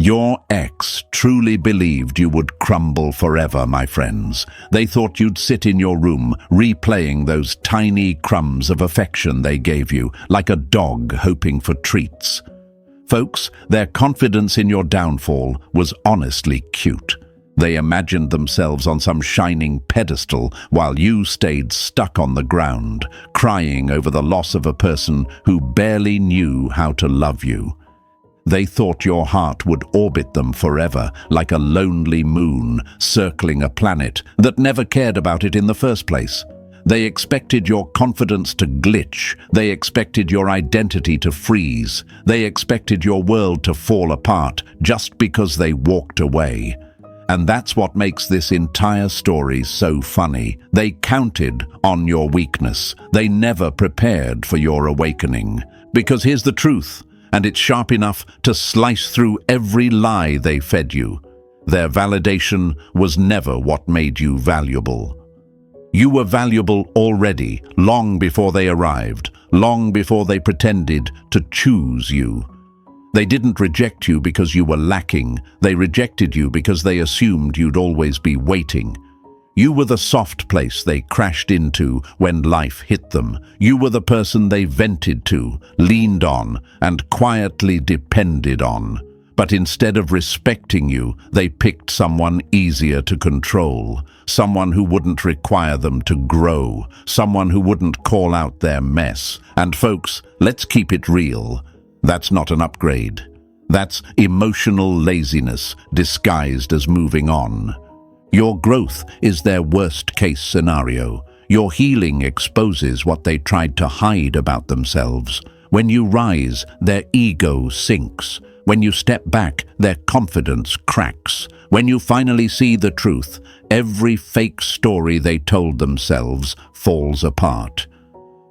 Your ex truly believed you would crumble forever, my friends. They thought you'd sit in your room, replaying those tiny crumbs of affection they gave you, like a dog hoping for treats. Folks, their confidence in your downfall was honestly cute. They imagined themselves on some shining pedestal while you stayed stuck on the ground, crying over the loss of a person who barely knew how to love you. They thought your heart would orbit them forever, like a lonely moon circling a planet that never cared about it in the first place. They expected your confidence to glitch. They expected your identity to freeze. They expected your world to fall apart just because they walked away. And that's what makes this entire story so funny. They counted on your weakness. They never prepared for your awakening. Because here's the truth, and it's sharp enough to slice through every lie they fed you. Their validation was never what made you valuable. You were valuable already, long before they arrived, long before they pretended to choose you. They didn't reject you because you were lacking. They rejected you because they assumed you'd always be waiting. You were the soft place they crashed into when life hit them. You were the person they vented to, leaned on, and quietly depended on. But instead of respecting you, they picked someone easier to control, someone who wouldn't require them to grow, someone who wouldn't call out their mess. And folks, let's keep it real. That's not an upgrade. That's emotional laziness disguised as moving on. Your growth is their worst-case scenario. Your healing exposes what they tried to hide about themselves. When you rise, their ego sinks. When you step back, their confidence cracks. When you finally see the truth, every fake story they told themselves falls apart.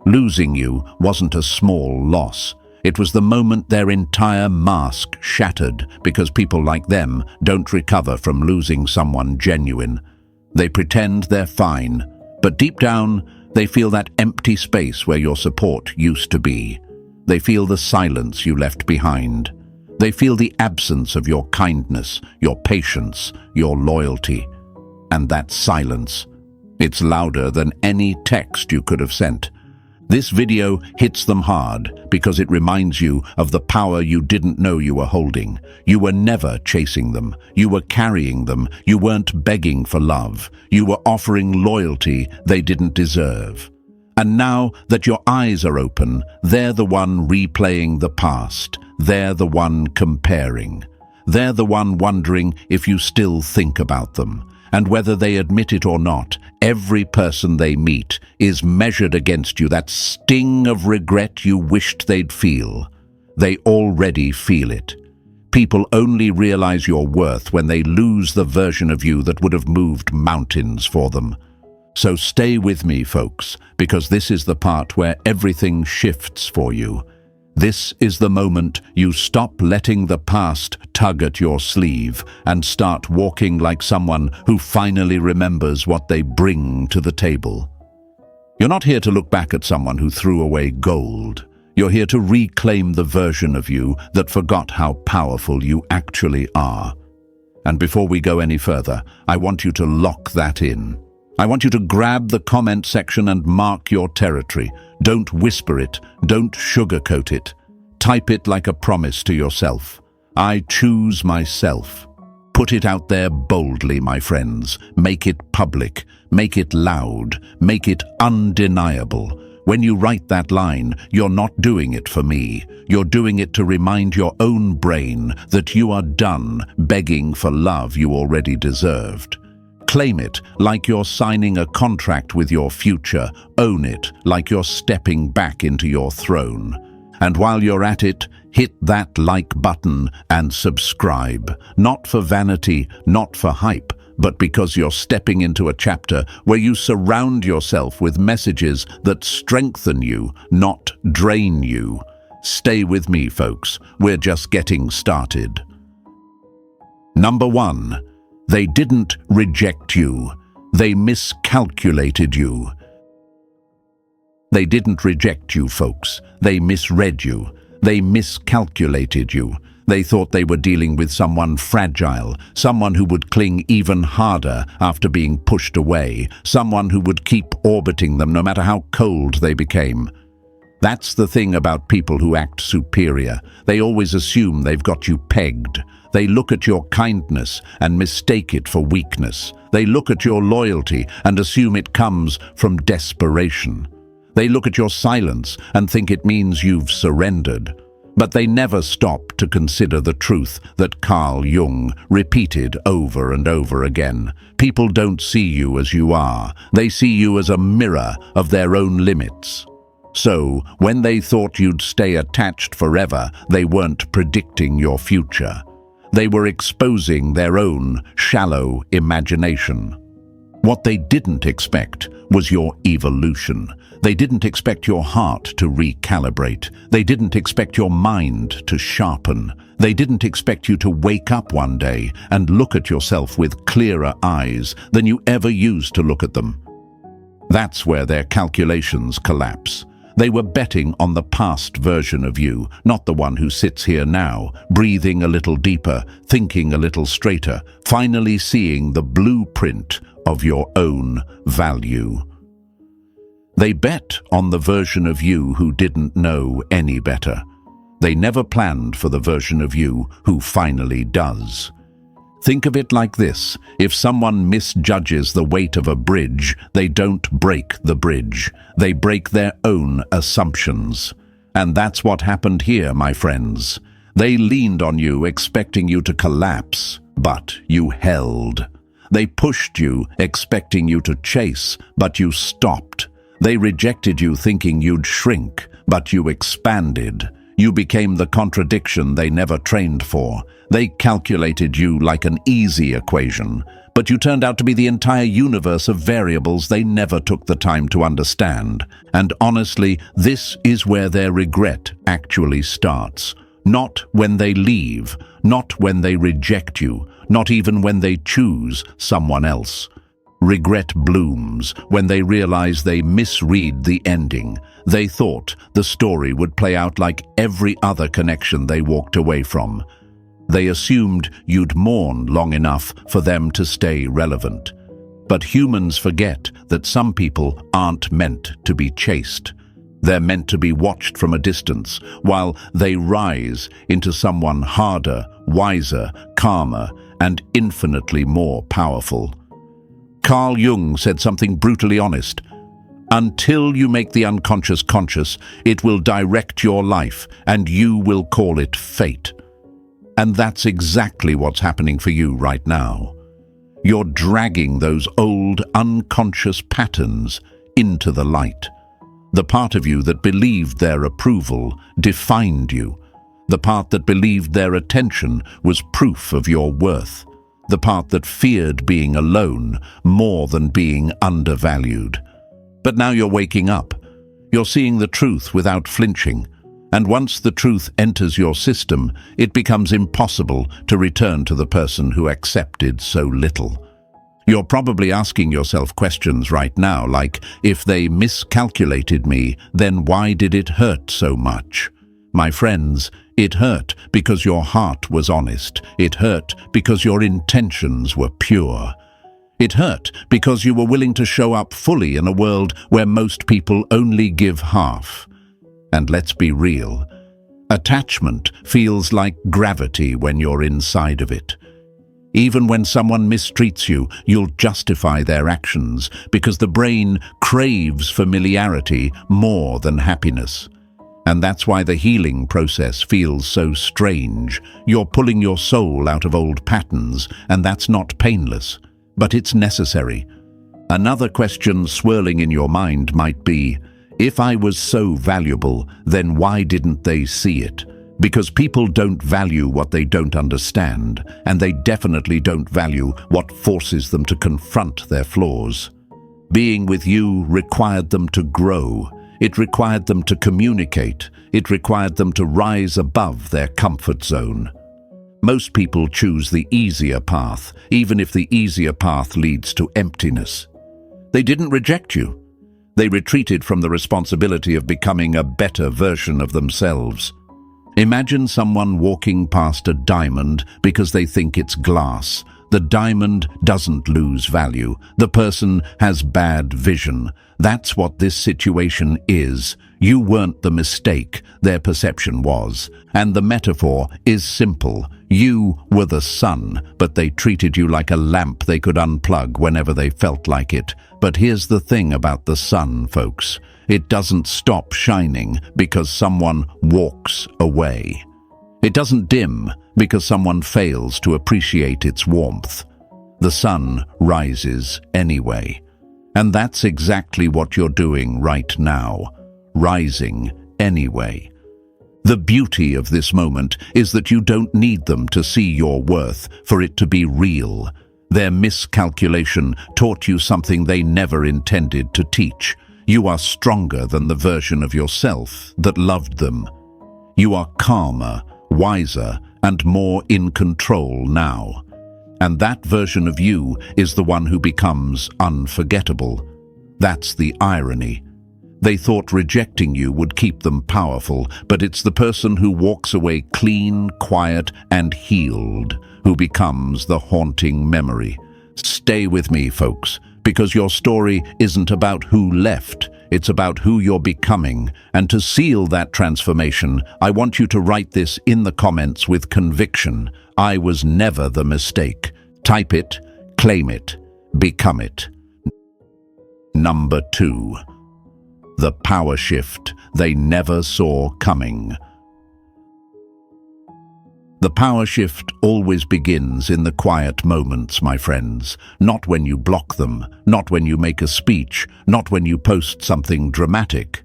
Losing you wasn't a small loss. It was the moment their entire mask shattered, because people like them don't recover from losing someone genuine. They pretend they're fine, but deep down, they feel that empty space where your support used to be. They feel the silence you left behind. They feel the absence of your kindness, your patience, your loyalty. And that silence, it's louder than any text you could have sent. This video hits them hard because it reminds you of the power you didn't know you were holding. You were never chasing them. You were carrying them. You weren't begging for love. You were offering loyalty they didn't deserve. And now that your eyes are open, they're the one replaying the past. They're the one comparing. They're the one wondering if you still think about them. And whether they admit it or not, every person they meet is measured against you, that sting of regret you wished they'd feel. They already feel it. People only realize your worth when they lose the version of you that would have moved mountains for them. So stay with me, folks, because this is the part where everything shifts for you. This is the moment you stop letting the past tug at your sleeve and start walking like someone who finally remembers what they bring to the table. You're not here to look back at someone who threw away gold. You're here to reclaim the version of you that forgot how powerful you actually are. And before we go any further, I want you to lock that in. I want you to grab the comment section and mark your territory. Don't whisper it. Don't sugarcoat it. Type it like a promise to yourself. I choose myself. Put it out there boldly, my friends. Make it public. Make it loud. Make it undeniable. When you write that line, you're not doing it for me. You're doing it to remind your own brain that you are done begging for love you already deserved. Claim it like you're signing a contract with your future. Own it like you're stepping back into your throne. And while you're at it, hit that like button and subscribe. Not for vanity, not for hype, but because you're stepping into a chapter where you surround yourself with messages that strengthen you, not drain you. Stay with me, folks. We're just getting started. Number 1. They didn't reject you. They miscalculated you. They didn't reject you, folks. They misread you. They miscalculated you. They thought they were dealing with someone fragile, someone who would cling even harder after being pushed away, someone who would keep orbiting them no matter how cold they became. That's the thing about people who act superior. They always assume they've got you pegged. They look at your kindness and mistake it for weakness. They look at your loyalty and assume it comes from desperation. They look at your silence and think it means you've surrendered. But they never stop to consider the truth that Carl Jung repeated over and over again. People don't see you as you are. They see you as a mirror of their own limits. So, when they thought you'd stay attached forever, they weren't predicting your future. They were exposing their own shallow imagination. What they didn't expect was your evolution. They didn't expect your heart to recalibrate. They didn't expect your mind to sharpen. They didn't expect you to wake up one day and look at yourself with clearer eyes than you ever used to look at them. That's where their calculations collapse. They were betting on the past version of you, not the one who sits here now, breathing a little deeper, thinking a little straighter, finally seeing the blueprint of your own value. They bet on the version of you who didn't know any better. They never planned for the version of you who finally does. Think of it like this: if someone misjudges the weight of a bridge, they don't break the bridge. They break their own assumptions. And that's what happened here, my friends. They leaned on you, expecting you to collapse, but you held. They pushed you, expecting you to chase, but you stopped. They rejected you, thinking you'd shrink, but you expanded. You became the contradiction they never trained for. They calculated you like an easy equation, but you turned out to be the entire universe of variables they never took the time to understand. And honestly, this is where their regret actually starts. Not when they leave, not when they reject you, not even when they choose someone else. Regret blooms when they realize they misread the ending. They thought the story would play out like every other connection they walked away from. They assumed you'd mourn long enough for them to stay relevant. But humans forget that some people aren't meant to be chased. They're meant to be watched from a distance while they rise into someone harder, wiser, calmer, and infinitely more powerful. Carl Jung said something brutally honest. Until you make the unconscious conscious, it will direct your life, and you will call it fate. And that's exactly what's happening for you right now. You're dragging those old unconscious patterns into the light. The part of you that believed their approval defined you. The part that believed their attention was proof of your worth. The part that feared being alone more than being undervalued. But now you're waking up. You're seeing the truth without flinching. And once the truth enters your system, it becomes impossible to return to the person who accepted so little. You're probably asking yourself questions right now like, if they miscalculated me, then why did it hurt so much? My friends, it hurt because your heart was honest. It hurt because your intentions were pure. It hurt because you were willing to show up fully in a world where most people only give half. And let's be real, attachment feels like gravity when you're inside of it. Even when someone mistreats you, you'll justify their actions because the brain craves familiarity more than happiness. And that's why the healing process feels so strange. You're pulling your soul out of old patterns, and that's not painless, but it's necessary. Another question swirling in your mind might be, if I was so valuable, then why didn't they see it? Because people don't value what they don't understand, and they definitely don't value what forces them to confront their flaws. Being with you required them to grow. It required them to communicate. It required them to rise above their comfort zone. Most people choose the easier path, even if the easier path leads to emptiness. They didn't reject you. They retreated from the responsibility of becoming a better version of themselves. Imagine someone walking past a diamond because they think it's glass. The diamond doesn't lose value. The person has bad vision. That's what this situation is. You weren't the mistake, their perception was. And the metaphor is simple. You were the sun, but they treated you like a lamp they could unplug whenever they felt like it. But here's the thing about the sun, folks. It doesn't stop shining because someone walks away. It doesn't dim because someone fails to appreciate its warmth. The sun rises anyway. And that's exactly what you're doing right now. Rising anyway. The beauty of this moment is that you don't need them to see your worth for it to be real. Their miscalculation taught you something they never intended to teach. You are stronger than the version of yourself that loved them. You are calmer, wiser, and more in control now. And that version of you is the one who becomes unforgettable. That's the irony. They thought rejecting you would keep them powerful, but it's the person who walks away clean, quiet, and healed who becomes the haunting memory. Stay with me, folks, because your story isn't about who left, it's about who you're becoming. And to seal that transformation, I want you to write this in the comments with conviction. I was never the mistake. Type it, claim it, become it. Number 2. The power shift they never saw coming. The power shift always begins in the quiet moments, my friends. Not when you block them, not when you make a speech, not when you post something dramatic.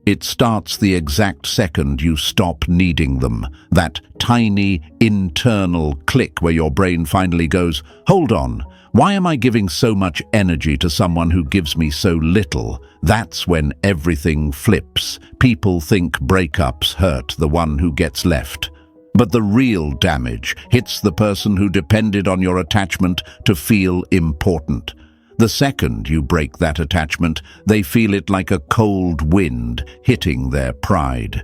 It starts the exact second you stop needing them. That tiny internal click where your brain finally goes, hold on, why am I giving so much energy to someone who gives me so little? That's when everything flips. People think breakups hurt the one who gets left. But the real damage hits the person who depended on your attachment to feel important. The second you break that attachment, they feel it like a cold wind hitting their pride.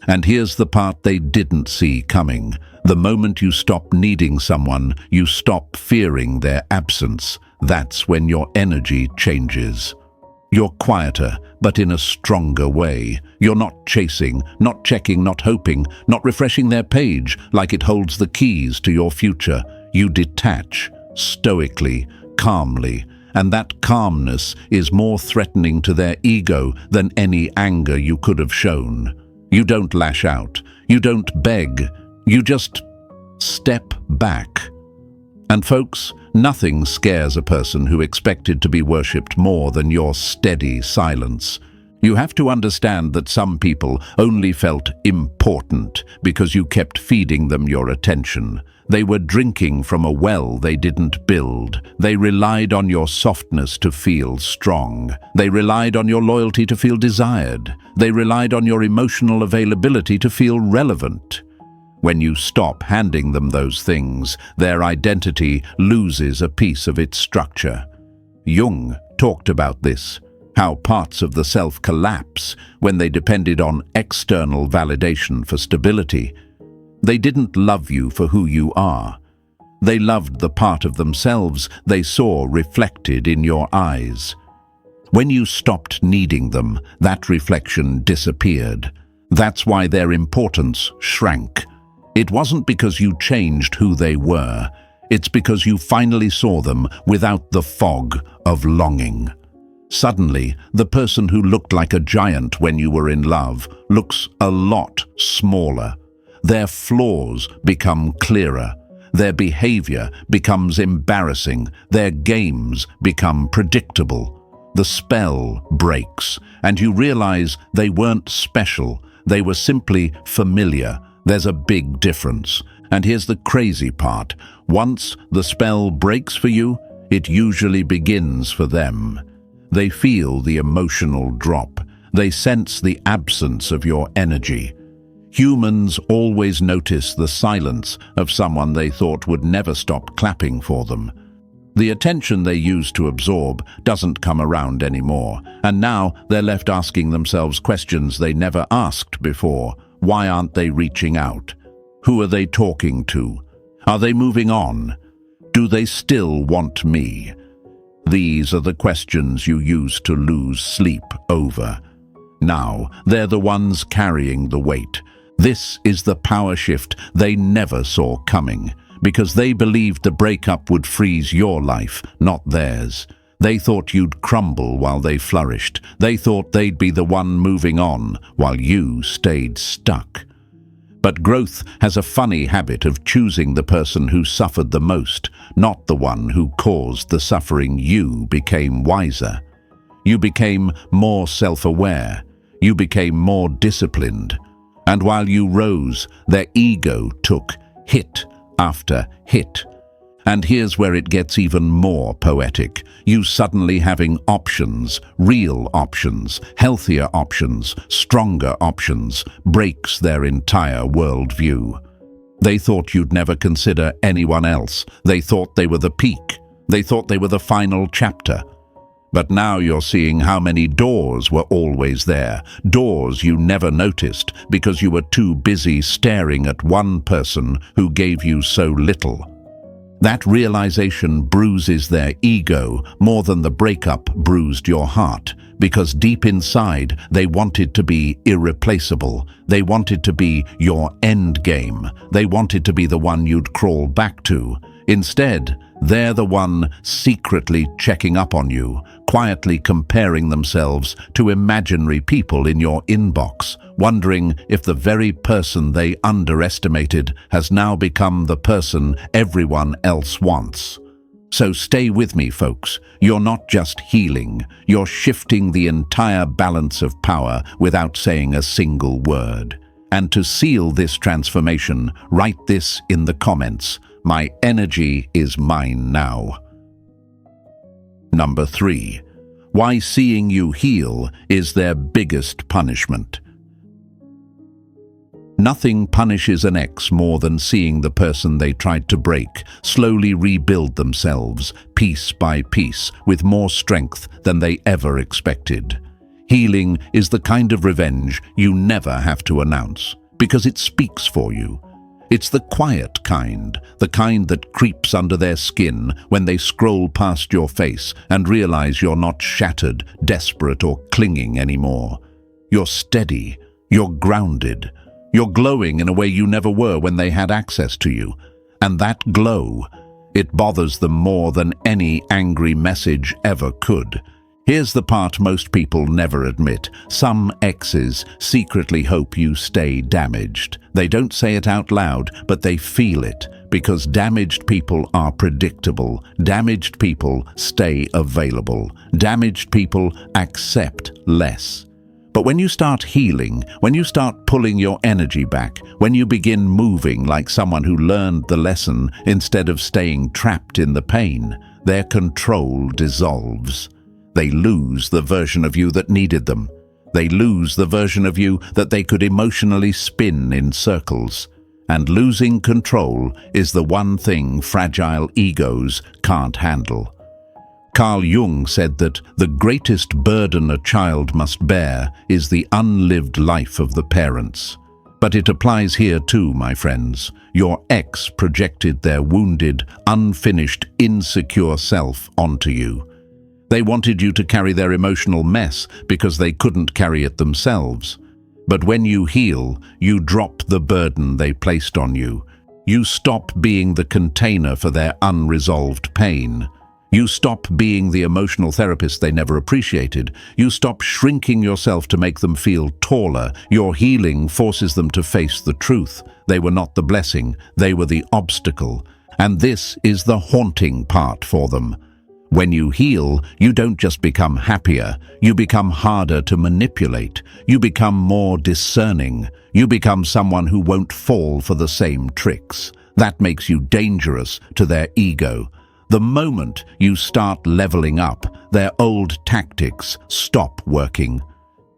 And here's the part they didn't see coming. The moment you stop needing someone, you stop fearing their absence. That's when your energy changes. You're quieter, but in a stronger way. You're not chasing, not checking, not hoping, not refreshing their page like it holds the keys to your future. You detach, stoically, calmly, and that calmness is more threatening to their ego than any anger you could have shown. You don't lash out, you don't beg, you just step back. And folks, nothing scares a person who expected to be worshipped more than your steady silence. You have to understand that some people only felt important because you kept feeding them your attention. They were drinking from a well they didn't build. They relied on your softness to feel strong. They relied on your loyalty to feel desired. They relied on your emotional availability to feel relevant. When you stop handing them those things, their identity loses a piece of its structure. Jung talked about this, how parts of the self collapse when they depended on external validation for stability. They didn't love you for who you are. They loved the part of themselves they saw reflected in your eyes. When you stopped needing them, that reflection disappeared. That's why their importance shrank. It wasn't because you changed who they were. It's because you finally saw them without the fog of longing. Suddenly, the person who looked like a giant when you were in love looks a lot smaller. Their flaws become clearer. Their behavior becomes embarrassing. Their games become predictable. The spell breaks, and you realize they weren't special. They were simply familiar. There's a big difference. And here's the crazy part. Once the spell breaks for you, it usually begins for them. They feel the emotional drop. They sense the absence of your energy. Humans always notice the silence of someone they thought would never stop clapping for them. The attention they used to absorb doesn't come around anymore, and now they're left asking themselves questions they never asked before. Why aren't they reaching out? Who are they talking to? Are they moving on? Do they still want me? These are the questions you used to lose sleep over. Now, they're the ones carrying the weight. This is the power shift they never saw coming, because they believed the breakup would freeze your life, not theirs. They thought you'd crumble while they flourished. They thought they'd be the one moving on while you stayed stuck. But growth has a funny habit of choosing the person who suffered the most, not the one who caused the suffering. You became wiser. You became more self-aware. You became more disciplined. And while you rose, their ego took hit after hit. And here's where it gets even more poetic. You suddenly having options, real options, healthier options, stronger options, breaks their entire worldview. They thought you'd never consider anyone else. They thought they were the peak. They thought they were the final chapter. But now you're seeing how many doors were always there, doors you never noticed because you were too busy staring at one person who gave you so little. That realization bruises their ego more than the breakup bruised your heart, because deep inside they wanted to be irreplaceable. They wanted to be your end game. They wanted to be the one you'd crawl back to. Instead, they're the one secretly checking up on you, quietly comparing themselves to imaginary people in your inbox, wondering if the very person they underestimated has now become the person everyone else wants. So stay with me, folks. You're not just healing, you're shifting the entire balance of power without saying a single word. And to seal this transformation, write this in the comments. My energy is mine now. Number 3. Why seeing you heal is their biggest punishment. Nothing punishes an ex more than seeing the person they tried to break slowly rebuild themselves, piece by piece, with more strength than they ever expected. Healing is the kind of revenge you never have to announce, because it speaks for you. It's the quiet kind, the kind that creeps under their skin when they scroll past your face and realize you're not shattered, desperate, or clinging anymore. You're steady, you're grounded, you're glowing in a way you never were when they had access to you. And that glow, it bothers them more than any angry message ever could. Here's the part most people never admit. Some exes secretly hope you stay damaged. They don't say it out loud, but they feel it, because damaged people are predictable. Damaged people stay available. Damaged people accept less. But when you start healing, when you start pulling your energy back, when you begin moving like someone who learned the lesson instead of staying trapped in the pain, their control dissolves. They lose the version of you that needed them. They lose the version of you that they could emotionally spin in circles. And losing control is the one thing fragile egos can't handle. Carl Jung said that the greatest burden a child must bear is the unlived life of the parents. But it applies here too, my friends. Your ex projected their wounded, unfinished, insecure self onto you. They wanted you to carry their emotional mess because they couldn't carry it themselves. But when you heal, you drop the burden they placed on you. You stop being the container for their unresolved pain. You stop being the emotional therapist they never appreciated. You stop shrinking yourself to make them feel taller. Your healing forces them to face the truth. They were not the blessing, they were the obstacle. And this is the haunting part for them. When you heal, you don't just become happier, you become harder to manipulate. You become more discerning. You become someone who won't fall for the same tricks. That makes you dangerous to their ego. The moment you start leveling up, their old tactics stop working.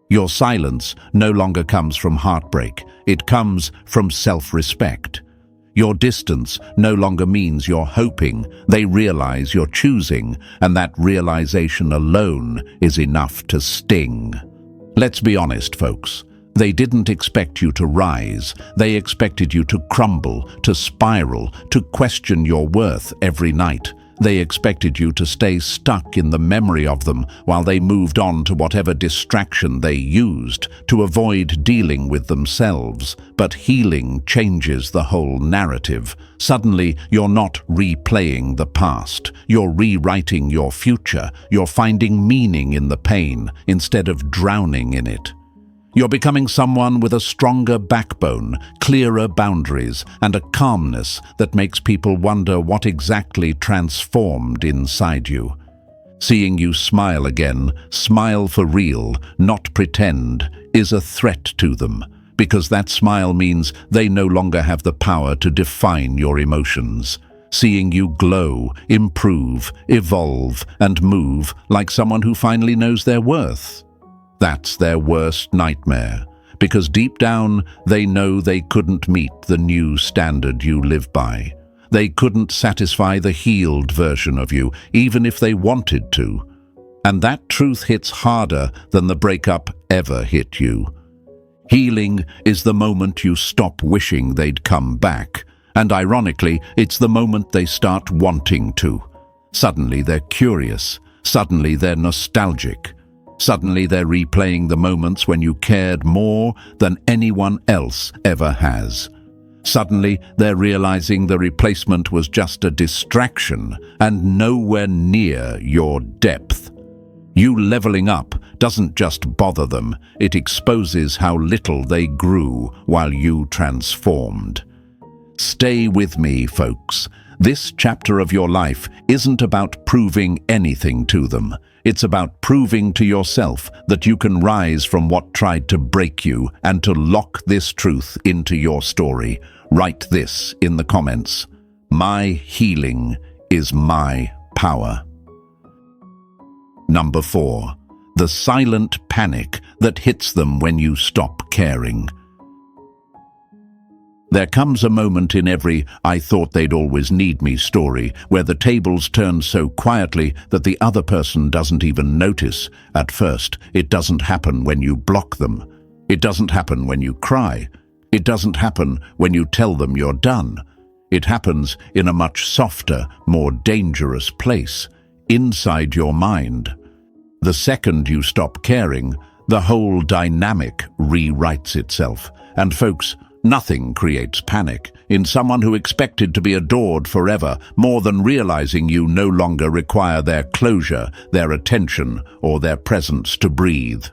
Your silence no longer comes from heartbreak. It comes from self-respect. Your distance no longer means you're hoping. They realize you're choosing, and that realization alone is enough to sting. Let's be honest, folks. They didn't expect you to rise. They expected you to crumble, to spiral, to question your worth every night. They expected you to stay stuck in the memory of them while they moved on to whatever distraction they used to avoid dealing with themselves. But healing changes the whole narrative. Suddenly, you're not replaying the past. You're rewriting your future. You're finding meaning in the pain instead of drowning in it. You're becoming someone with a stronger backbone, clearer boundaries, and a calmness that makes people wonder what exactly transformed inside you. Seeing you smile again, smile for real, not pretend, is a threat to them, because that smile means they no longer have the power to define your emotions. Seeing you glow, improve, evolve, and move like someone who finally knows their worth. That's their worst nightmare, because deep down they know they couldn't meet the new standard you live by. They couldn't satisfy the healed version of you, even if they wanted to. And that truth hits harder than the breakup ever hit you. Healing is the moment you stop wishing they'd come back, and ironically, it's the moment they start wanting to. Suddenly they're curious, suddenly they're nostalgic. Suddenly they're replaying the moments when you cared more than anyone else ever has. Suddenly they're realizing the replacement was just a distraction and nowhere near your depth. You leveling up doesn't just bother them, it exposes how little they grew while you transformed. Stay with me, folks. This chapter of your life isn't about proving anything to them. It's about proving to yourself that you can rise from what tried to break you and to lock this truth into your story. Write this in the comments. My healing is my power. Number 4. The silent panic that hits them when you stop caring. There comes a moment in every "I thought they'd always need me" story where the tables turn so quietly that the other person doesn't even notice. At first, it doesn't happen when you block them. It doesn't happen when you cry. It doesn't happen when you tell them you're done. It happens in a much softer, more dangerous place, inside your mind. The second you stop caring, the whole dynamic rewrites itself. And folks, nothing creates panic in someone who expected to be adored forever more than realizing you no longer require their closure, their attention, or their presence to breathe.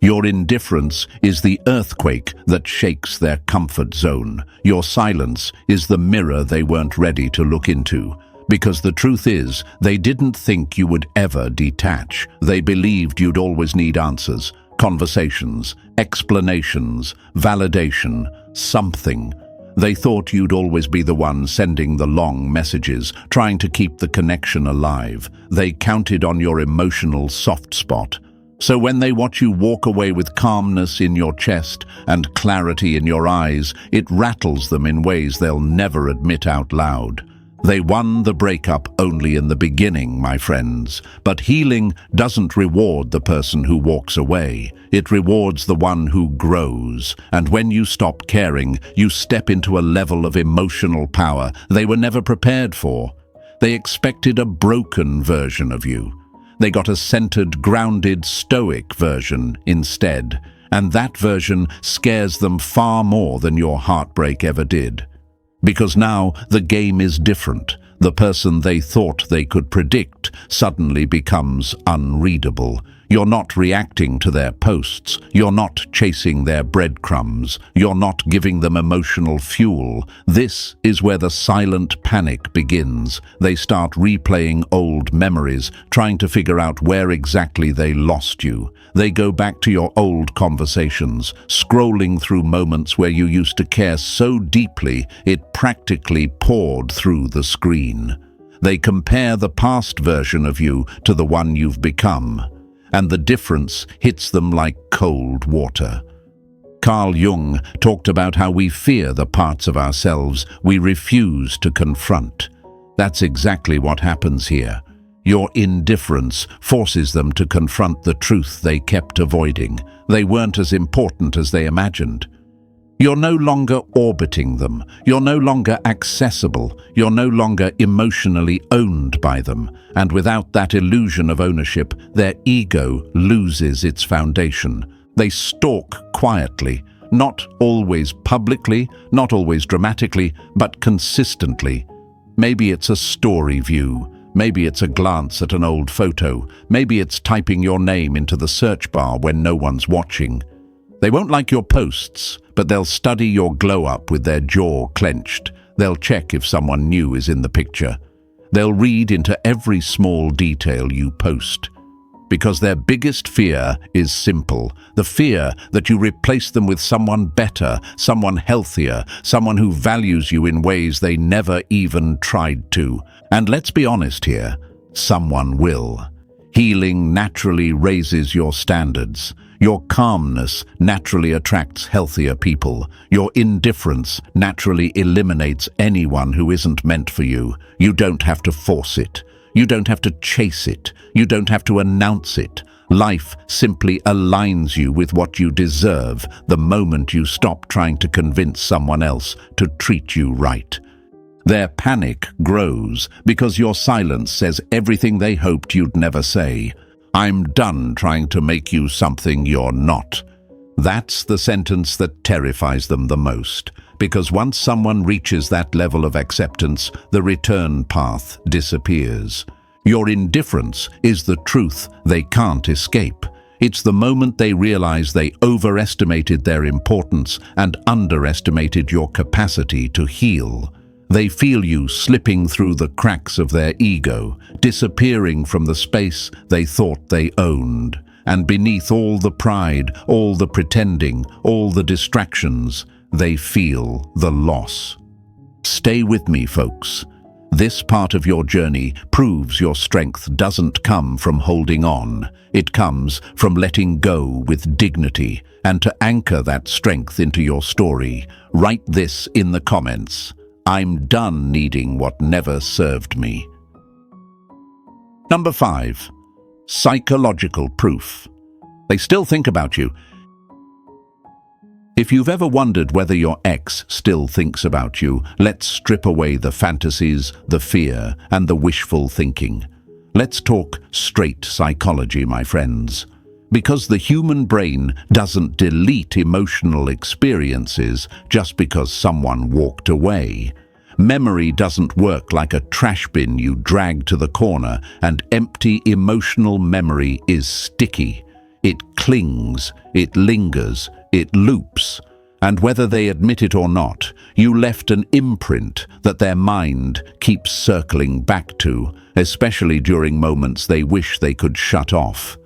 Your indifference is the earthquake that shakes their comfort zone. Your silence is the mirror they weren't ready to look into. Because the truth is, they didn't think you would ever detach. They believed you'd always need answers, conversations, explanations, validation, something. They thought you'd always be the one sending the long messages, trying to keep the connection alive. They counted on your emotional soft spot. So when they watch you walk away with calmness in your chest and clarity in your eyes, it rattles them in ways they'll never admit out loud. They won the breakup only in the beginning, my friends. But healing doesn't reward the person who walks away. It rewards the one who grows. And when you stop caring, you step into a level of emotional power they were never prepared for. They expected a broken version of you. They got a centered, grounded, stoic version instead. And that version scares them far more than your heartbreak ever did. Because now the game is different. The person they thought they could predict suddenly becomes unreadable. You're not reacting to their posts. You're not chasing their breadcrumbs. You're not giving them emotional fuel. This is where the silent panic begins. They start replaying old memories, trying to figure out where exactly they lost you. They go back to your old conversations, scrolling through moments where you used to care so deeply it practically poured through the screen. They compare the past version of you to the one you've become. And the difference hits them like cold water. Carl Jung talked about how we fear the parts of ourselves we refuse to confront. That's exactly what happens here. Your indifference forces them to confront the truth they kept avoiding. They weren't as important as they imagined. You're no longer orbiting them. You're no longer accessible. You're no longer emotionally owned by them. And without that illusion of ownership, their ego loses its foundation. They stalk quietly, not always publicly, not always dramatically, but consistently. Maybe it's a story view. Maybe it's a glance at an old photo. Maybe it's typing your name into the search bar when no one's watching. They won't like your posts, but they'll study your glow-up with their jaw clenched. They'll check if someone new is in the picture. They'll read into every small detail you post. Because their biggest fear is simple. The fear that you replace them with someone better, someone healthier, someone who values you in ways they never even tried to. And let's be honest here, someone will. Healing naturally raises your standards. Your calmness naturally attracts healthier people. Your indifference naturally eliminates anyone who isn't meant for you. You don't have to force it. You don't have to chase it. You don't have to announce it. Life simply aligns you with what you deserve the moment you stop trying to convince someone else to treat you right. Their panic grows because your silence says everything they hoped you'd never say. I'm done trying to make you something you're not. That's the sentence that terrifies them the most, because once someone reaches that level of acceptance, the return path disappears. Your indifference is the truth they can't escape. It's the moment they realize they overestimated their importance and underestimated your capacity to heal. They feel you slipping through the cracks of their ego, disappearing from the space they thought they owned. And beneath all the pride, all the pretending, all the distractions, they feel the loss. Stay with me, folks. This part of your journey proves your strength doesn't come from holding on. It comes from letting go with dignity. And to anchor that strength into your story, write this in the comments. I'm done needing what never served me. Number 5. Psychological proof. They still think about you. If you've ever wondered whether your ex still thinks about you, let's strip away the fantasies, the fear, and the wishful thinking. Let's talk straight psychology, my friends. Because the human brain doesn't delete emotional experiences just because someone walked away. Memory doesn't work like a trash bin you drag to the corner, and empty emotional memory is sticky. It clings, it lingers, it loops. And whether they admit it or not, you left an imprint that their mind keeps circling back to, especially during moments they wish they could shut off.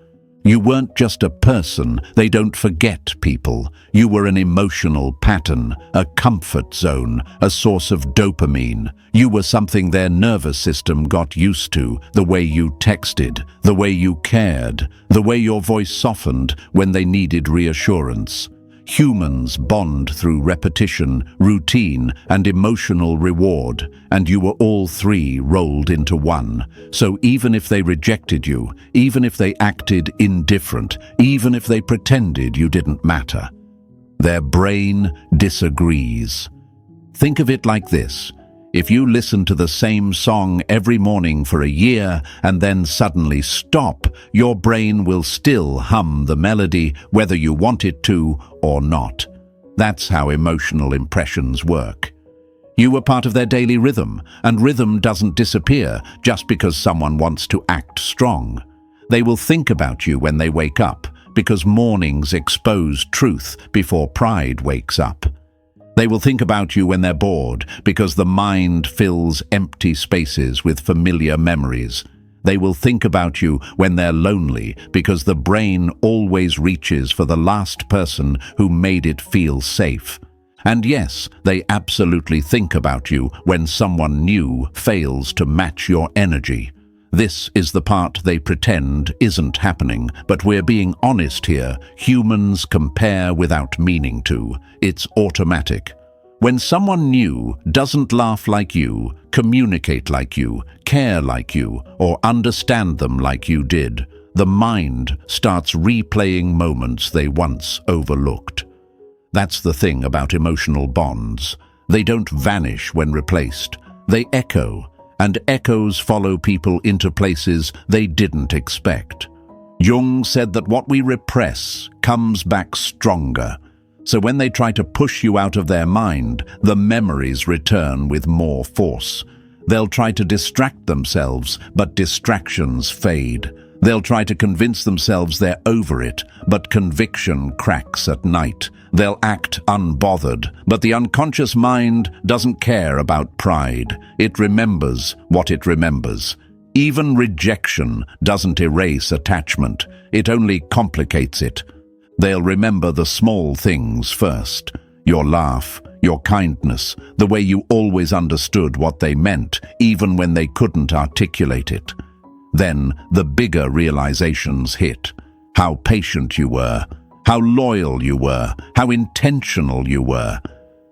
You weren't just a person. They don't forget people. You were an emotional pattern, a comfort zone, a source of dopamine. You were something their nervous system got used to, the way you texted, the way you cared, the way your voice softened when they needed reassurance. Humans bond through repetition, routine, and emotional reward, and you were all three rolled into one. So even if they rejected you, even if they acted indifferent, even if they pretended you didn't matter, their brain disagrees. Think of it like this. If you listen to the same song every morning for a year and then suddenly stop, your brain will still hum the melody whether you want it to or not. That's how emotional impressions work. You were part of their daily rhythm, and rhythm doesn't disappear just because someone wants to act strong. They will think about you when they wake up, because mornings expose truth before pride wakes up. They will think about you when they're bored, because the mind fills empty spaces with familiar memories. They will think about you when they're lonely, because the brain always reaches for the last person who made it feel safe. And yes, they absolutely think about you when someone new fails to match your energy. This is the part they pretend isn't happening, but we're being honest here. Humans compare without meaning to. It's automatic. When someone new doesn't laugh like you, communicate like you, care like you, or understand them like you did, the mind starts replaying moments they once overlooked. That's the thing about emotional bonds. They don't vanish when replaced. They echo, and echoes follow people into places they didn't expect. Jung said that what we repress comes back stronger. So when they try to push you out of their mind, the memories return with more force. They'll try to distract themselves, but distractions fade. They'll try to convince themselves they're over it, but conviction cracks at night. They'll act unbothered, but the unconscious mind doesn't care about pride. It remembers what it remembers. Even rejection doesn't erase attachment. It only complicates it. They'll remember the small things first. Your laugh, your kindness, the way you always understood what they meant, even when they couldn't articulate it. Then the bigger realizations hit. How patient you were, how loyal you were, how intentional you were.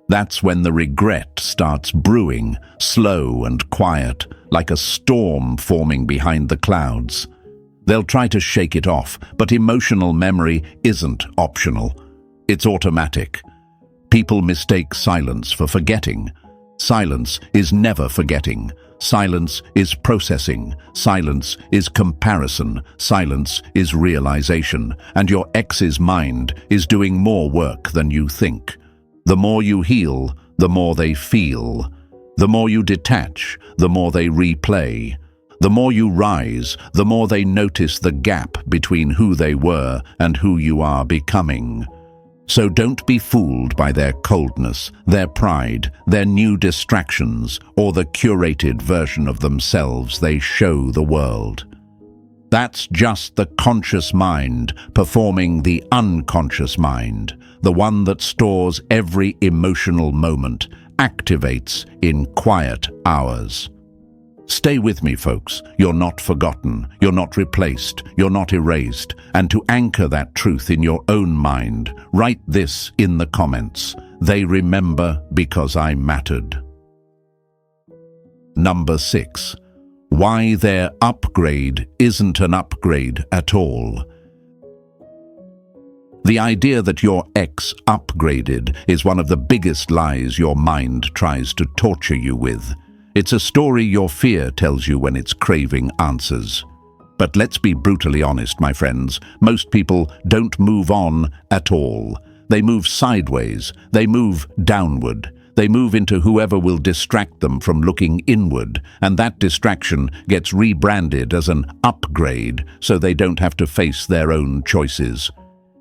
That's when the regret starts brewing, slow and quiet, like a storm forming behind the clouds. They'll try to shake it off, but emotional memory isn't optional. It's automatic. People mistake silence for forgetting. Silence is never forgetting. Silence is processing. Silence is comparison. Silence is realization. And your ex's mind is doing more work than you think. The more you heal, the more they feel. The more you detach, the more they replay. The more you rise, the more they notice the gap between who they were and who you are becoming. So don't be fooled by their coldness, their pride, their new distractions, or the curated version of themselves they show the world. That's just the conscious mind performing the unconscious mind, the one that stores every emotional moment, activates in quiet hours. Stay with me, folks. You're not forgotten, you're not replaced, you're not erased. And to anchor that truth in your own mind, write this in the comments. They remember because I mattered. Number 6. Why their upgrade isn't an upgrade at all. The idea that your ex upgraded is one of the biggest lies your mind tries to torture you with. It's a story your fear tells you when it's craving answers. But let's be brutally honest, my friends. Most people don't move on at all. They move sideways. They move downward. They move into whoever will distract them from looking inward, and that distraction gets rebranded as an upgrade so they don't have to face their own choices.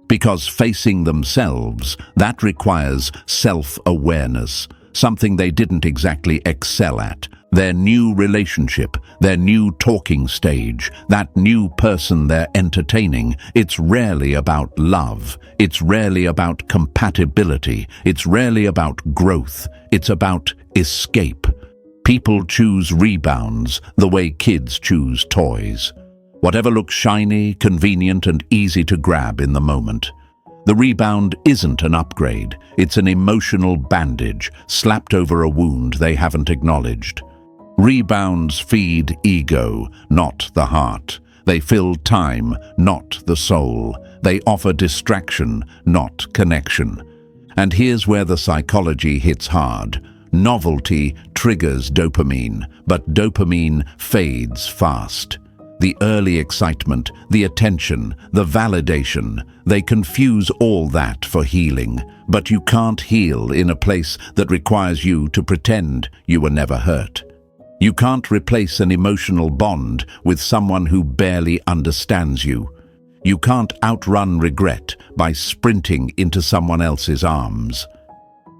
Because facing themselves, that requires self-awareness, something they didn't exactly excel at. Their new relationship, their new talking stage, that new person they're entertaining, it's rarely about love. It's rarely about compatibility. It's rarely about growth. It's about escape. People choose rebounds the way kids choose toys. Whatever looks shiny, convenient, and easy to grab in the moment. The rebound isn't an upgrade. It's an emotional bandage slapped over a wound they haven't acknowledged. Rebounds feed ego, not the heart. They fill time, not the soul. They offer distraction, not connection. And here's where the psychology hits hard. Novelty triggers dopamine, but dopamine fades fast. The early excitement, the attention, the validation, they confuse all that for healing. But you can't heal in a place that requires you to pretend you were never hurt. You can't replace an emotional bond with someone who barely understands you. You can't outrun regret by sprinting into someone else's arms.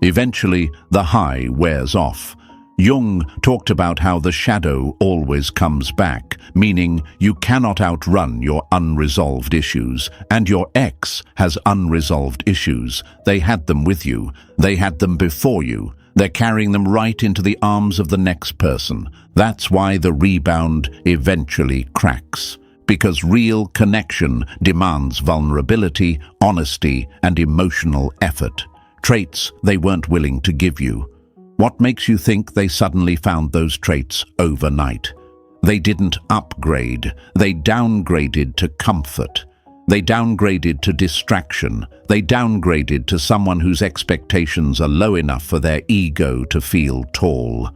Eventually, the high wears off. Jung talked about how the shadow always comes back, meaning you cannot outrun your unresolved issues. And your ex has unresolved issues. They had them with you. They had them before you. They're carrying them right into the arms of the next person. That's why the rebound eventually cracks. Because real connection demands vulnerability, honesty, and emotional effort. Traits they weren't willing to give you. What makes you think they suddenly found those traits overnight? They didn't upgrade, they downgraded to comfort. They downgraded to distraction. They downgraded to someone whose expectations are low enough for their ego to feel tall.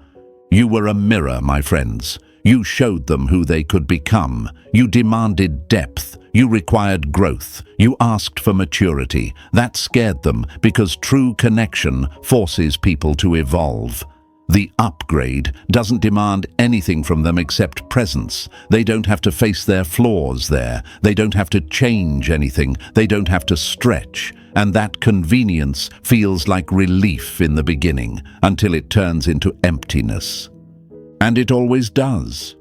You were a mirror, my friends. You showed them who they could become. You demanded depth. You required growth. You asked for maturity. That scared them because true connection forces people to evolve. The upgrade doesn't demand anything from them except presence. They don't have to face their flaws there. They don't have to change anything. They don't have to stretch. And that convenience feels like relief in the beginning until it turns into emptiness. And it always does.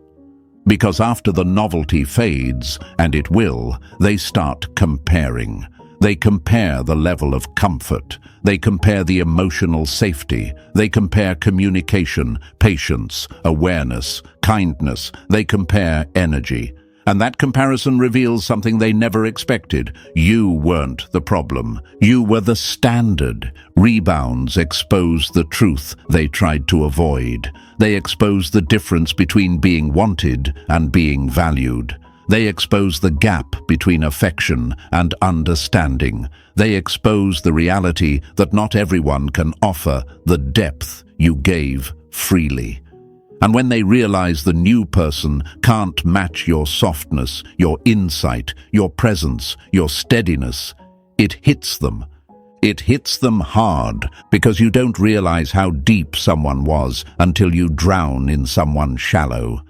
Because after the novelty fades, and it will, they start comparing. They compare the level of comfort. They compare the emotional safety. They compare communication, patience, awareness, kindness. They compare energy. And that comparison reveals something they never expected. You weren't the problem. You were the standard. Rebounds exposed the truth they tried to avoid. They exposed the difference between being wanted and being valued. They expose the gap between affection and understanding. They expose the reality that not everyone can offer the depth you gave freely. And when they realize the new person can't match your softness, your insight, your presence, your steadiness, it hits them. It hits them hard because you don't realize how deep someone was until you drown in someone shallow.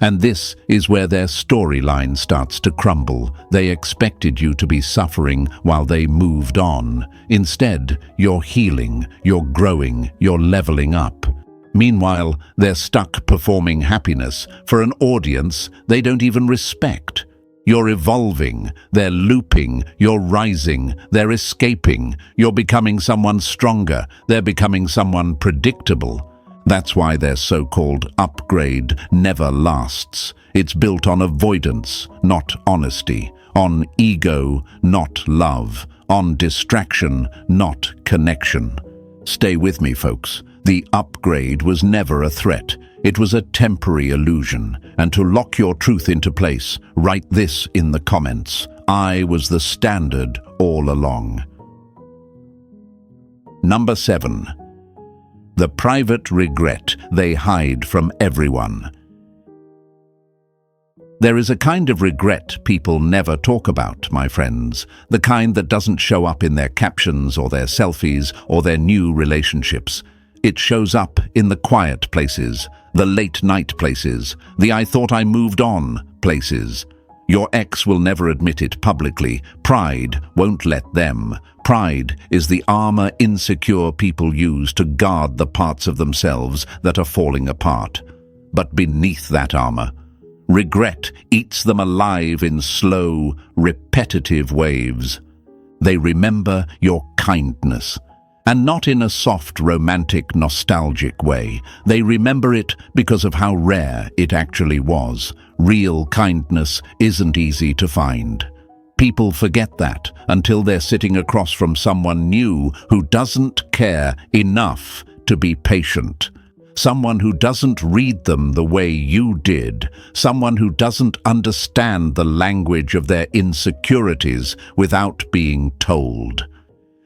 And this is where their storyline starts to crumble. They expected you to be suffering while they moved on. Instead, you're healing, you're growing, you're leveling up. Meanwhile, they're stuck performing happiness for an audience they don't even respect. You're evolving, they're looping, you're rising, they're escaping, you're becoming someone stronger, they're becoming someone predictable. That's why their so-called upgrade never lasts. It's built on avoidance, not honesty, on ego, not love, on distraction, not connection. Stay with me, folks. The upgrade was never a threat. It was a temporary illusion. And to lock your truth into place, write this in the comments. I was the standard all along. Number 7. The private regret they hide from everyone. There is a kind of regret people never talk about, my friends. The kind that doesn't show up in their captions or their selfies or their new relationships. It shows up in the quiet places, the late night places, the I thought I moved on places. Your ex will never admit it publicly. Pride won't let them. Pride is the armor insecure people use to guard the parts of themselves that are falling apart. But beneath that armor, regret eats them alive in slow, repetitive waves. They remember your kindness. And not in a soft, romantic, nostalgic way. They remember it because of how rare it actually was. Real kindness isn't easy to find. People forget that until they're sitting across from someone new who doesn't care enough to be patient. Someone who doesn't read them the way you did. Someone who doesn't understand the language of their insecurities without being told.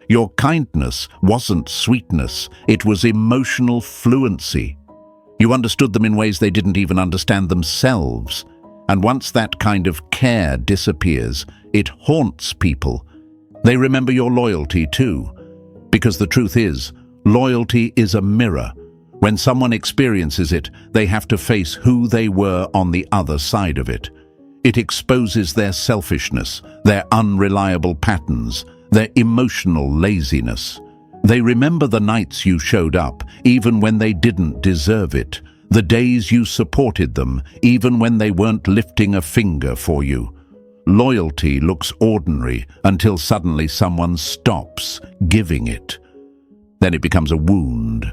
Your kindness wasn't sweetness, it was emotional fluency. You understood them in ways they didn't even understand themselves. And once that kind of care disappears, it haunts people. They remember your loyalty too. Because the truth is, loyalty is a mirror. When someone experiences it, they have to face who they were on the other side of it. It exposes their selfishness, their unreliable patterns, their emotional laziness. They remember the nights you showed up, even when they didn't deserve it. The days you supported them, even when they weren't lifting a finger for you. Loyalty looks ordinary until suddenly someone stops giving it. Then it becomes a wound.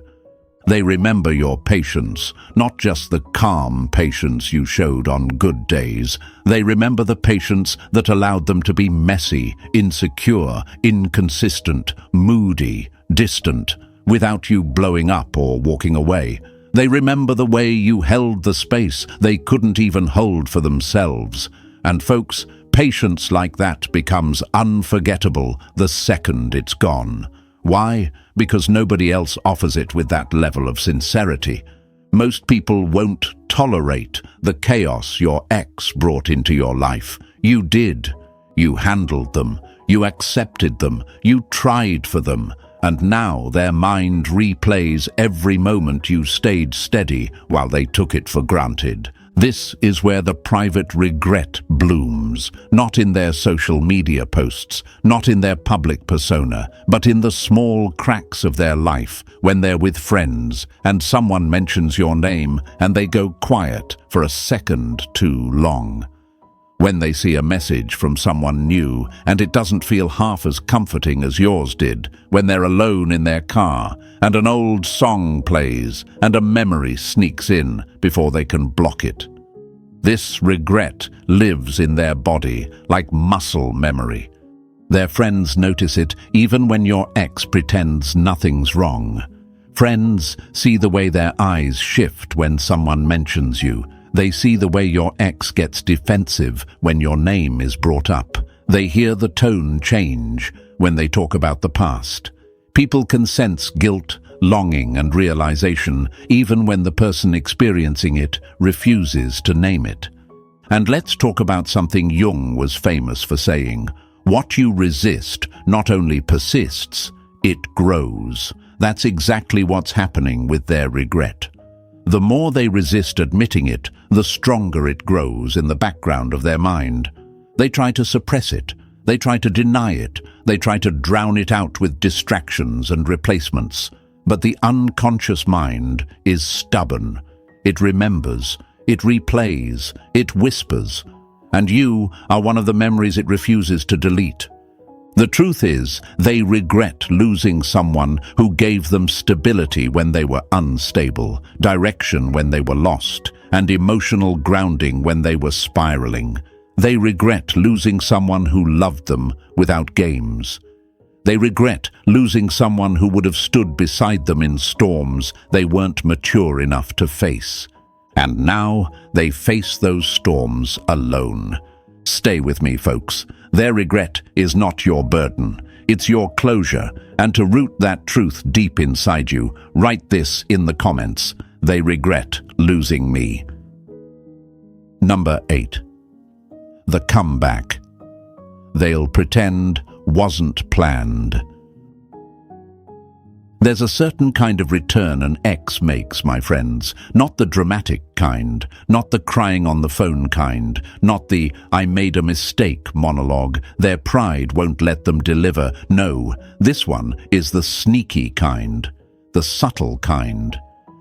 They remember your patience, not just the calm patience you showed on good days. They remember the patience that allowed them to be messy, insecure, inconsistent, moody, distant, without you blowing up or walking away. They remember the way you held the space they couldn't even hold for themselves. And folks, patience like that becomes unforgettable the second it's gone. Why? Because nobody else offers it with that level of sincerity. Most people won't tolerate the chaos your ex brought into your life. You did. You handled them. You accepted them. You tried for them. And now their mind replays every moment you stayed steady while they took it for granted. This is where the private regret blooms, not in their social media posts, not in their public persona, but in the small cracks of their life when they're with friends and someone mentions your name and they go quiet for a second too long. When they see a message from someone new and it doesn't feel half as comforting as yours did, when they're alone in their car and an old song plays and a memory sneaks in before they can block it. This regret lives in their body like muscle memory. Their friends notice it even when your ex pretends nothing's wrong. Friends see the way their eyes shift when someone mentions you. They see the way your ex gets defensive when your name is brought up. They hear the tone change when they talk about the past. People can sense guilt, longing, and realization even when the person experiencing it refuses to name it. And let's talk about something Jung was famous for saying. What you resist not only persists, it grows. That's exactly what's happening with their regret. The more they resist admitting it, the stronger it grows in the background of their mind. They try to suppress it. They try to deny it. They try to drown it out with distractions and replacements. But the unconscious mind is stubborn. It remembers. It replays. It whispers. And you are one of the memories it refuses to delete. The truth is, they regret losing someone who gave them stability when they were unstable, direction when they were lost, and emotional grounding when they were spiraling. They regret losing someone who loved them without games. They regret losing someone who would have stood beside them in storms they weren't mature enough to face. And now they face those storms alone. Stay with me, folks. Their regret is not your burden. It's your closure. And to root that truth deep inside you, write this in the comments. They regret losing me. Number 8. The comeback. They'll pretend wasn't planned. There's a certain kind of return an ex makes, my friends. Not the dramatic kind, not the crying on the phone kind, not the "I made a mistake" monologue. Their pride won't let them deliver. No, this one is the sneaky kind, the subtle kind.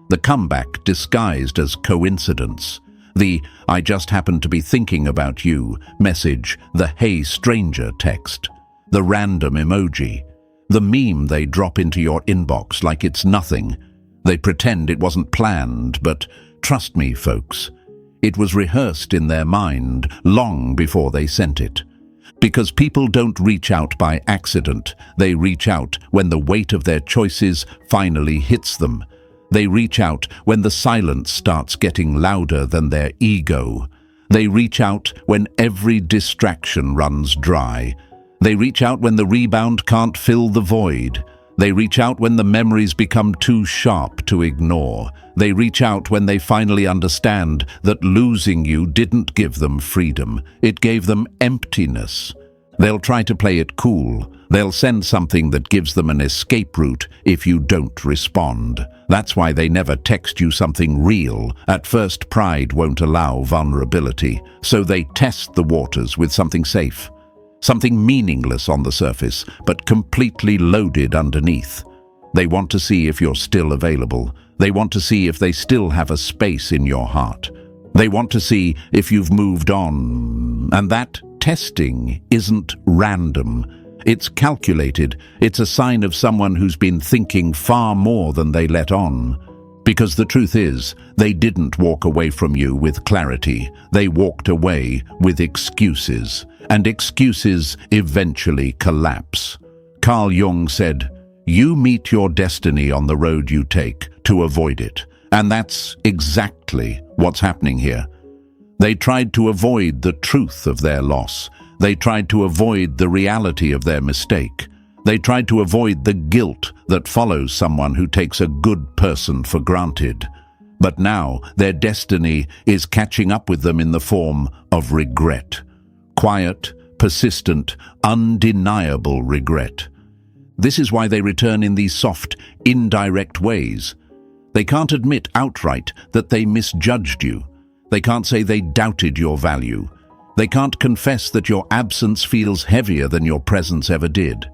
The comeback disguised as coincidence. The "I just happened to be thinking about you" message, the "Hey stranger" text, the random emoji. The meme they drop into your inbox like it's nothing. They pretend it wasn't planned, but trust me, folks, it was rehearsed in their mind long before they sent it. Because people don't reach out by accident. They reach out when the weight of their choices finally hits them. They reach out when the silence starts getting louder than their ego. They reach out when every distraction runs dry. They reach out when the rebound can't fill the void. They reach out when the memories become too sharp to ignore. They reach out when they finally understand that losing you didn't give them freedom. It gave them emptiness. They'll try to play it cool. They'll send something that gives them an escape route if you don't respond. That's why they never text you something real. At first, pride won't allow vulnerability. So they test the waters with something safe. Something meaningless on the surface, but completely loaded underneath. They want to see if you're still available. They want to see if they still have a space in your heart. They want to see if you've moved on. And that testing isn't random. It's calculated. It's a sign of someone who's been thinking far more than they let on. Because the truth is, they didn't walk away from you with clarity. They walked away with excuses. And excuses eventually collapse. Carl Jung said, "You meet your destiny on the road you take to avoid it. And that's exactly what's happening here. They tried to avoid the truth of their loss. They tried to avoid the reality of their mistake. They tried to avoid the guilt that follows someone who takes a good person for granted. But now their destiny is catching up with them in the form of regret. Quiet, persistent, undeniable regret. This is why they return in these soft, indirect ways. They can't admit outright that they misjudged you. They can't say they doubted your value. They can't confess that your absence feels heavier than your presence ever did.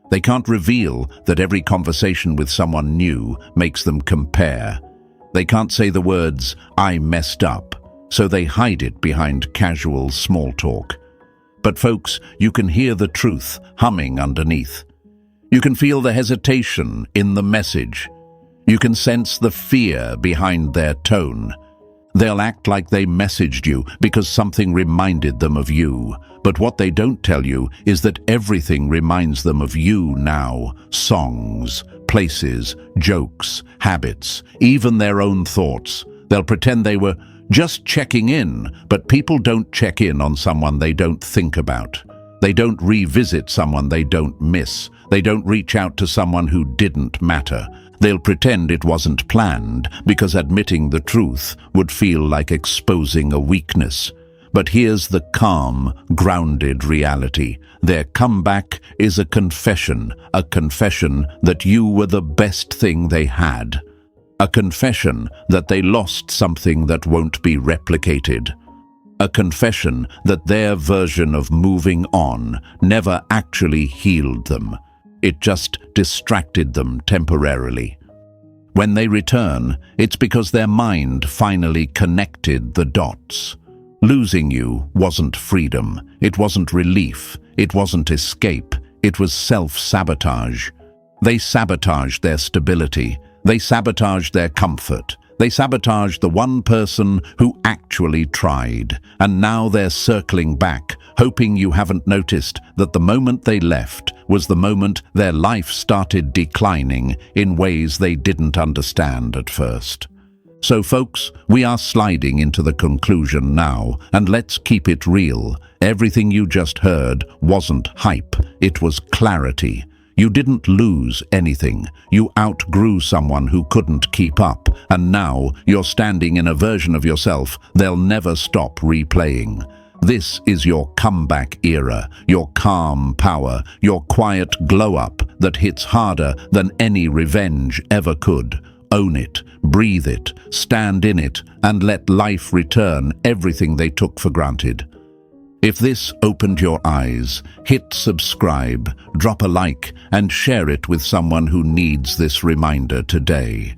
They can't reveal that every conversation with someone new makes them compare. They can't say the words, "I messed up," so they hide it behind casual small talk. But folks, you can hear the truth humming underneath. You can feel the hesitation in the message. You can sense the fear behind their tone. They'll act like they messaged you because something reminded them of you. But what they don't tell you is that everything reminds them of you now. Songs, places, jokes, habits, even their own thoughts. They'll pretend they were just checking in, but people don't check in on someone they don't think about. They don't revisit someone they don't miss. They don't reach out to someone who didn't matter. They'll pretend it wasn't planned because admitting the truth would feel like exposing a weakness. But here's the calm, grounded reality. Their comeback is a confession that you were the best thing they had. A confession that they lost something that won't be replicated. A confession that their version of moving on never actually healed them. It just distracted them temporarily. When they return, it's because their mind finally connected the dots. Losing you wasn't freedom. It wasn't relief. It wasn't escape. It was self-sabotage. They sabotaged their stability. They sabotaged their comfort. They sabotaged the one person who actually tried. And now they're circling back, hoping you haven't noticed that the moment they left was the moment their life started declining in ways they didn't understand at first. So folks, we are sliding into the conclusion now, and let's keep it real. Everything you just heard wasn't hype, it was clarity. You didn't lose anything. You outgrew someone who couldn't keep up, and now you're standing in a version of yourself they'll never stop replaying. This is your comeback era, your calm power, your quiet glow-up that hits harder than any revenge ever could. Own it, breathe it, stand in it, and let life return everything they took for granted. If this opened your eyes, hit subscribe, drop a like, and share it with someone who needs this reminder today.